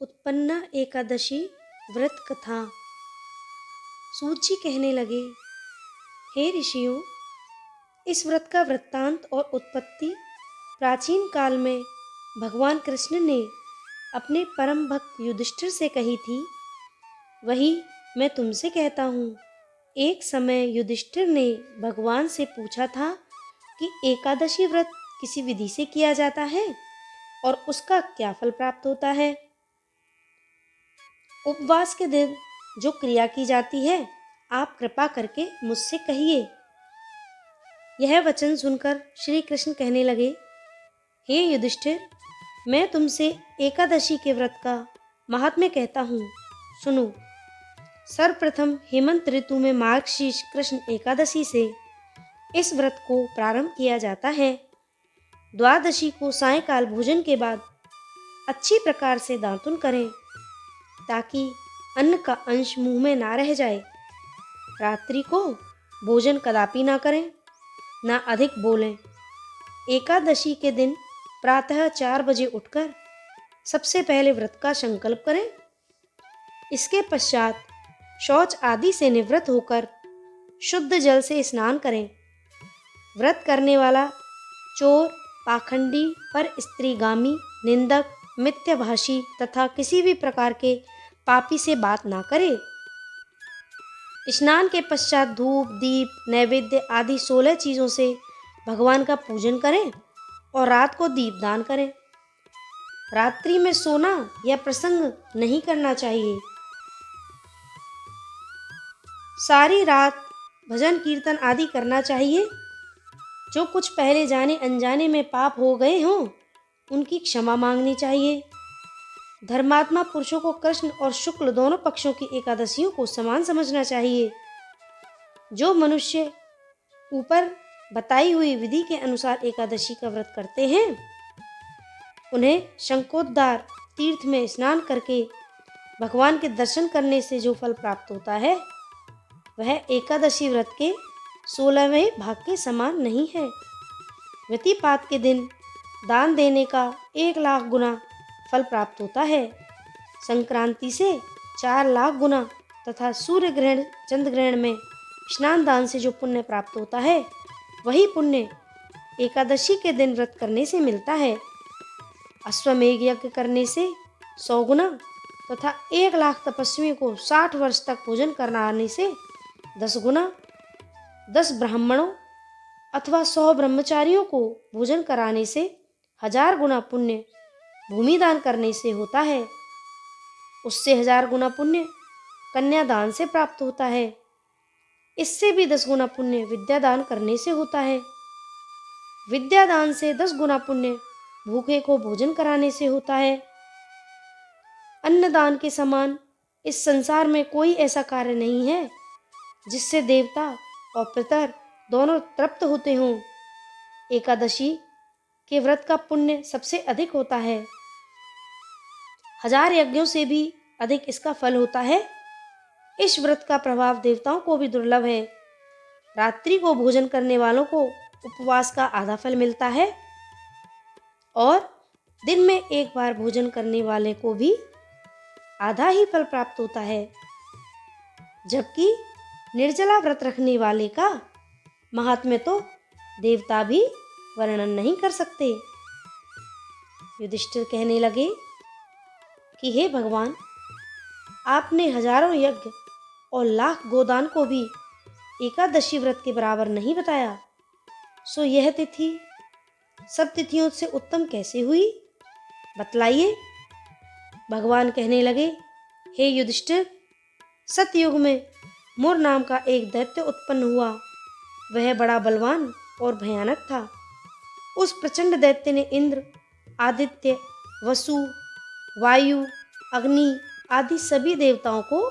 उत्पन्ना एकादशी व्रत कथा। सूत जी कहने लगे, हे ऋषियों, इस व्रत का वृत्तांत और उत्पत्ति प्राचीन काल में भगवान कृष्ण ने अपने परम भक्त युधिष्ठिर से कही थी। वही मैं तुमसे कहता हूँ। एक समय युधिष्ठिर ने भगवान से पूछा था कि एकादशी व्रत किसी विधि से किया जाता है और उसका क्या फल प्राप्त होता है। उपवास के दिन जो क्रिया की जाती है, आप कृपा करके मुझसे कहिए। यह वचन सुनकर श्री कृष्ण कहने लगे, हे युधिष्ठिर, मैं तुमसे एकादशी के व्रत का महात्म्य कहता हूँ, सुनो। सर्वप्रथम हेमंत ऋतु में मार्गशीर्ष कृष्ण एकादशी से इस व्रत को प्रारंभ किया जाता है। द्वादशी को सायंकाल भोजन के बाद अच्छी प्रकार से दातुन करें ताकि अन्न का अंश मुंह में ना रह जाए। रात्रि को भोजन कदापि ना करें, ना अधिक बोलें। एकादशी के दिन प्रातः 4 बजे उठकर सबसे पहले व्रत का संकल्प करें। इसके पश्चात शौच आदि से निवृत्त होकर शुद्ध जल से स्नान करें। व्रत करने वाला चोर, पाखंडी, पर स्त्रीगामी, निंदक, मिथ्याभाषी तथा किसी भी प्रकार के पापी से बात ना करे। स्नान के पश्चात धूप, दीप, नैवेद्य आदि 16 चीज़ों से भगवान का पूजन करें और रात को दीपदान करें। रात्रि में सोना या प्रसंग नहीं करना चाहिए। सारी रात भजन कीर्तन आदि करना चाहिए। जो कुछ पहले जाने अनजाने में पाप हो गए हों, उनकी क्षमा मांगनी चाहिए। धर्मात्मा पुरुषों को कृष्ण और शुक्ल दोनों पक्षों की एकादशियों को समान समझना चाहिए। जो मनुष्य ऊपर बताई हुई विधि के अनुसार एकादशी का व्रत करते हैं, उन्हें शंखोद्धार तीर्थ में स्नान करके भगवान के दर्शन करने से जो फल प्राप्त होता है, वह एकादशी व्रत के 16वें भाग के समान नहीं है। व्यतिपात के दिन दान देने का 1 लाख गुना फल प्राप्त होता है। संक्रांति से 4 लाख गुना तथा सूर्य ग्रहण, चंद्र ग्रहण में स्नान दान से जो पुण्य प्राप्त होता है, वही पुण्य एकादशी के दिन व्रत करने से मिलता है। अश्वमेघ यज्ञ करने से 100 गुना तथा 1 लाख तपस्वियों को 60 वर्ष तक भोजन कराने से 10 गुना, 10 ब्राह्मणों अथवा 100 ब्रह्मचारियों को भोजन कराने से 1000 गुना पुण्य भूमि दान करने से होता है। उससे 1000 गुना पुण्य कन्यादान से प्राप्त होता है। इससे भी 10 गुना पुण्य विद्यादान करने से होता है। विद्यादान से 10 गुना पुण्य भूखे को भोजन कराने से होता है। अन्नदान के समान इस संसार में कोई ऐसा कार्य नहीं है जिससे देवता और पितर दोनों तृप्त होते हों। एकादशी के व्रत का पुण्य सबसे अधिक होता है। 1000 यज्ञों से भी अधिक इसका फल होता है। इस व्रत का प्रभाव देवताओं को भी दुर्लभ है। रात्रि को भोजन करने वालों को उपवास का आधा फल मिलता है और दिन में एक बार भोजन करने वाले को भी आधा ही फल प्राप्त होता है, जबकि निर्जला व्रत रखने वाले का महात्म्य तो देवता भी वर्णन नहीं कर सकते। युधिष्ठिर कहने लगे कि हे भगवान, आपने हजारों यज्ञ और लाख गोदान को भी एकादशी व्रत के बराबर नहीं बताया, सो यह तिथि सब तिथियों से उत्तम कैसे हुई, बतलाइए। भगवान कहने लगे, हे युधिष्ठिर, सतयुग में मुर नाम का एक दैत्य उत्पन्न हुआ। वह बड़ा बलवान और भयानक था। उस प्रचंड दैत्य ने इंद्र, आदित्य, वसु, वायु, अग्नि आदि सभी देवताओं को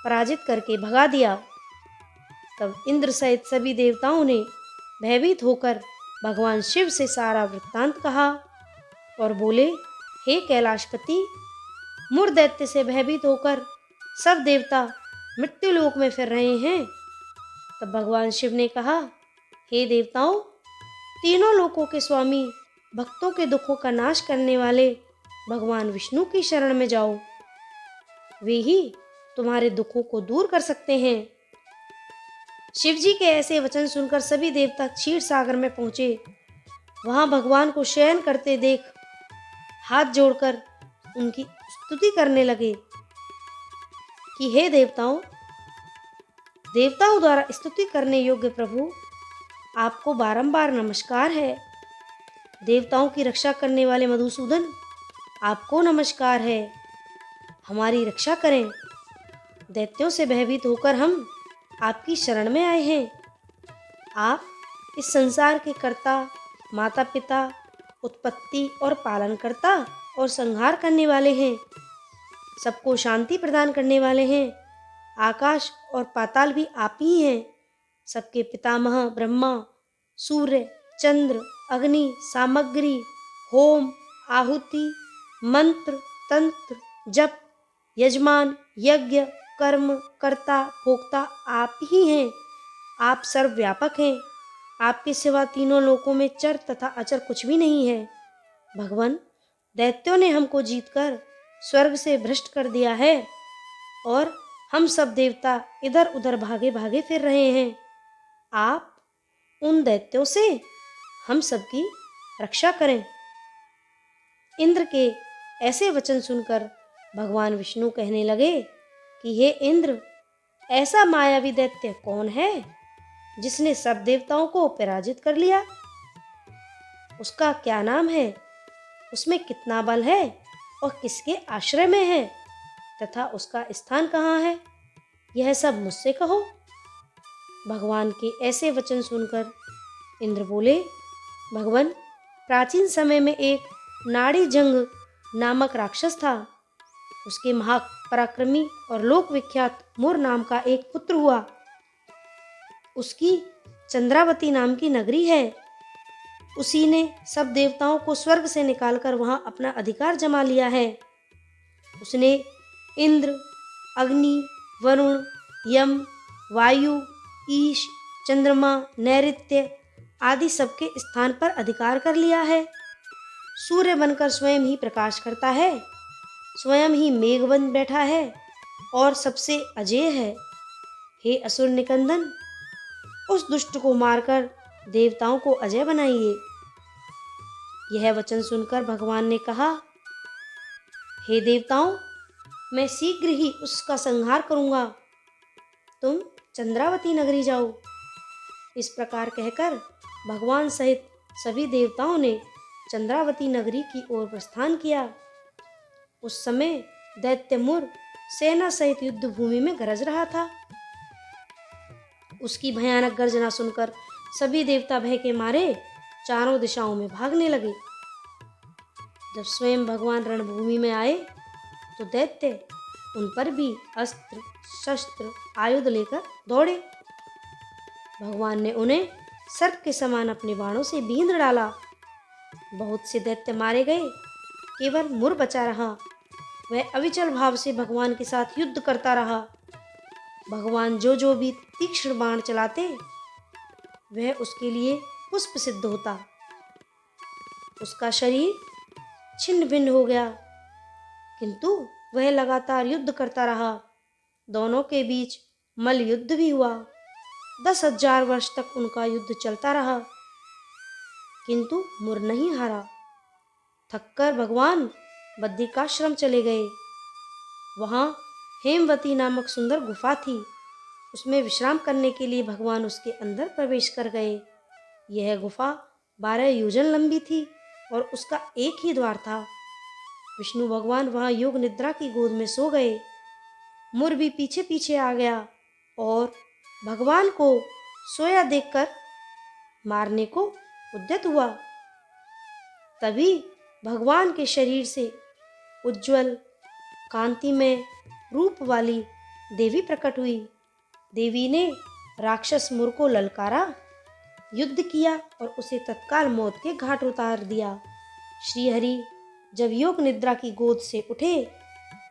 पराजित करके भगा दिया। तब इंद्र सहित सभी देवताओं ने भयभीत होकर भगवान शिव से सारा वृत्तांत कहा और बोले, हे कैलाशपति, मुर दैत्य से भयभीत होकर सब देवता मृत्युलोक में फिर रहे हैं। तब भगवान शिव ने कहा, हे देवताओं, तीनों लोकों के स्वामी, भक्तों के दुखों का नाश करने वाले भगवान विष्णु की शरण में जाओ, वे ही तुम्हारे दुखों को दूर कर सकते हैं। शिव जी के ऐसे वचन सुनकर सभी देवता क्षीर सागर में पहुंचे। वहां भगवान को शयन करते देख हाथ जोड़कर उनकी स्तुति करने लगे कि हे देवताओं, देवताओं द्वारा स्तुति करने योग्य प्रभु, आपको बारंबार नमस्कार है। देवताओं की रक्षा करने वाले मधुसूदन, आपको नमस्कार है। हमारी रक्षा करें। दैत्यों से भयभीत होकर हम आपकी शरण में आए हैं। आप इस संसार के कर्ता, माता पिता, उत्पत्ति और पालनकर्ता और संहार करने वाले हैं। सबको शांति प्रदान करने वाले हैं। आकाश और पाताल भी आप ही हैं। सबके पितामह ब्रह्मा, सूर्य, चंद्र, अग्नि, सामग्री, होम, आहुति, मंत्र, तंत्र, जप, यजमान, यज्ञ, कर्म, कर्ता, भोक्ता आप ही हैं। आप सर्वव्यापक हैं। आपके सिवा तीनों लोकों में चर तथा अचर कुछ भी नहीं है। भगवान, दैत्यों ने हमको जीतकर स्वर्ग से भ्रष्ट कर दिया है और हम सब देवता इधर उधर भागे भागे फिर रहे हैं। आप उन दैत्यों से हम सबकी रक्षा करें। इंद्र के ऐसे वचन सुनकर भगवान विष्णु कहने लगे कि हे इंद्र, ऐसा मायावी दैत्य कौन है जिसने सब देवताओं को पराजित कर लिया? उसका क्या नाम है? उसमें कितना बल है और किसके आश्रय में है तथा उसका स्थान कहाँ है? यह सब मुझसे कहो। भगवान के ऐसे वचन सुनकर इंद्र बोले, भगवान, प्राचीन समय में एक नाड़ी जंग नामक राक्षस था। उसके महापराक्रमी और लोक विख्यात मुर नाम का एक पुत्र हुआ। उसकी चंद्रावती नाम की नगरी है। उसी ने सब देवताओं को स्वर्ग से निकालकर वहां अपना अधिकार जमा लिया है। उसने इंद्र, अग्नि, वरुण, यम, वायु, ईश, चंद्रमा, नैऋत्य आदि सबके स्थान पर अधिकार कर लिया है। सूर्य बनकर स्वयं ही प्रकाश करता है, स्वयं ही मेघ बन बैठा है और सबसे अजेय है। हे असुर निकंदन, उस दुष्ट को मारकर देवताओं को अजय बनाइए। यह वचन सुनकर भगवान ने कहा, हे देवताओं, मैं शीघ्र ही उसका संहार करूंगा। तुम चंद्रावती नगरी जाओ। इस प्रकार कहकर भगवान सहित सभी देवताओं ने चंद्रावती नगरी की ओर प्रस्थान किया। उस समय दैत्य मुर सेना सहित युद्ध भूमि में गरज रहा था। उसकी भयानक गर्जना सुनकर सभी देवता भय के मारे चारों दिशाओं में भागने लगे। जब स्वयं भगवान रणभूमि में आए तो दैत्य उन पर भी अस्त्र शस्त्र आयुध लेकर दौड़े। भगवान ने उन्हें सर्प के समान अपने बाणों से बींध डाला। बहुत से दैत्य मारे गए, केवल मुर बचा रहा। वह अविचल भाव से भगवान के साथ युद्ध करता रहा। भगवान जो भी तीक्ष्ण बाण चलाते, वह उसके लिए पुष्प सिद्ध होता। उसका शरीर छिन्न भिन्न हो गया, किंतु वह लगातार युद्ध करता रहा। दोनों के बीच मल्ल युद्ध भी हुआ। 10,000 वर्ष तक उनका युद्ध चलता रहा, किंतु मुर नहीं हारा। थककर भगवान बद्रिकाश्रम चले गए। वहां हेमवती नामक सुंदर गुफा थी। उसमें विश्राम करने के लिए भगवान उसके अंदर प्रवेश कर गए। यह गुफा 12 योजन लंबी थी और उसका एक ही द्वार था। विष्णु भगवान वहां योग निद्रा की गोद में सो गए। मुर भी पीछे पीछे आ गया और भगवान को सोया देखकर मारने को उद्यत हुआ। तभी भगवान के शरीर से उज्जवल कांतिमय रूप वाली देवी प्रकट हुई। देवी ने राक्षस मुर को ललकारा, युद्ध किया और उसे तत्काल मौत के घाट उतार दिया। श्रीहरि जब योग निद्रा की गोद से उठे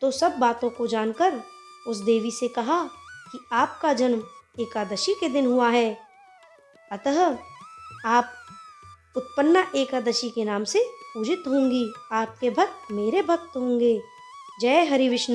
तो सब बातों को जानकर उस देवी से कहा कि आपका जन्म एकादशी के दिन हुआ है, अतः आप उत्पन्ना एकादशी के नाम से पूजित होंगी, आपके भक्त मेरे भक्त होंगे। जय हरि विष्णु।